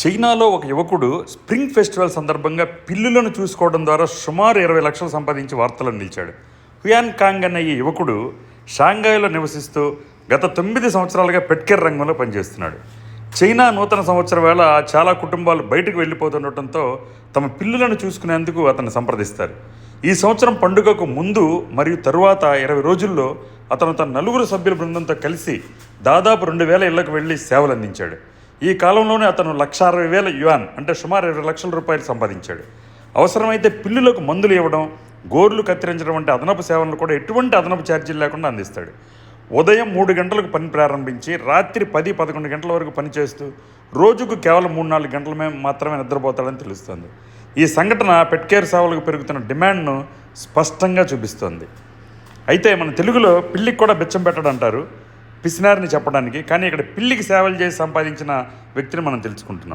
చైనాలో ఒక యువకుడు స్ప్రింగ్ ఫెస్టివల్ సందర్భంగా పిల్లులను చూసుకోవడం ద్వారా సుమారు 20 లక్షలు సంపాదించి వార్తల్లో నిలిచాడు. హుయాన్ కాంగ్ అనే ఈ యువకుడు షాంఘాయ్లో నివసిస్తూ గత 9 సంవత్సరాలుగా పెట్కేర్ రంగంలో పనిచేస్తున్నాడు. చైనా నూతన సంవత్సరం వేళ చాలా కుటుంబాలు బయటకు వెళ్ళిపోతుండటంతో తమ పిల్లులను చూసుకునేందుకు అతన్ని సంప్రదిస్తారు. ఈ సంవత్సరం పండుగకు ముందు మరియు తరువాత 20 రోజుల్లో అతను తన 9 సభ్యుల బృందంతో కలిసి దాదాపు 2000 ఇళ్లకు వెళ్ళి సేవలు అందించాడు. ఈ కాలంలోనే అతను 1,60,000 యువాన్ అంటే సుమారు 20 లక్షల రూపాయలు సంపాదించాడు. అవసరమైతే పిల్లులకు మందులు ఇవ్వడం, గోర్లు కత్తిరించడం వంటి అదనపు సేవలను కూడా ఎటువంటి అదనపు ఛార్జీలు లేకుండా అందిస్తాడు. ఉదయం 3 గంటలకు పని ప్రారంభించి రాత్రి 10-11 గంటల వరకు పనిచేస్తూ రోజుకు కేవలం 3-4 గంటల మాత్రమే నిద్రపోతాడని తెలుస్తోంది. ఈ సంఘటన పెట్కేర్ సేవలకు పెరుగుతున్న డిమాండ్ను స్పష్టంగా చూపిస్తోంది. అయితే మన తెలుగులో పిల్లికి కూడా బిచ్చం పెట్టడం అంటారు, పిసినారిని చెప్పడానికి. కానీ ఇక్కడ పిల్లికి సేవలు చేసి సంపాదించిన వ్యక్తిని మనం తెలుసుకుంటున్నాం.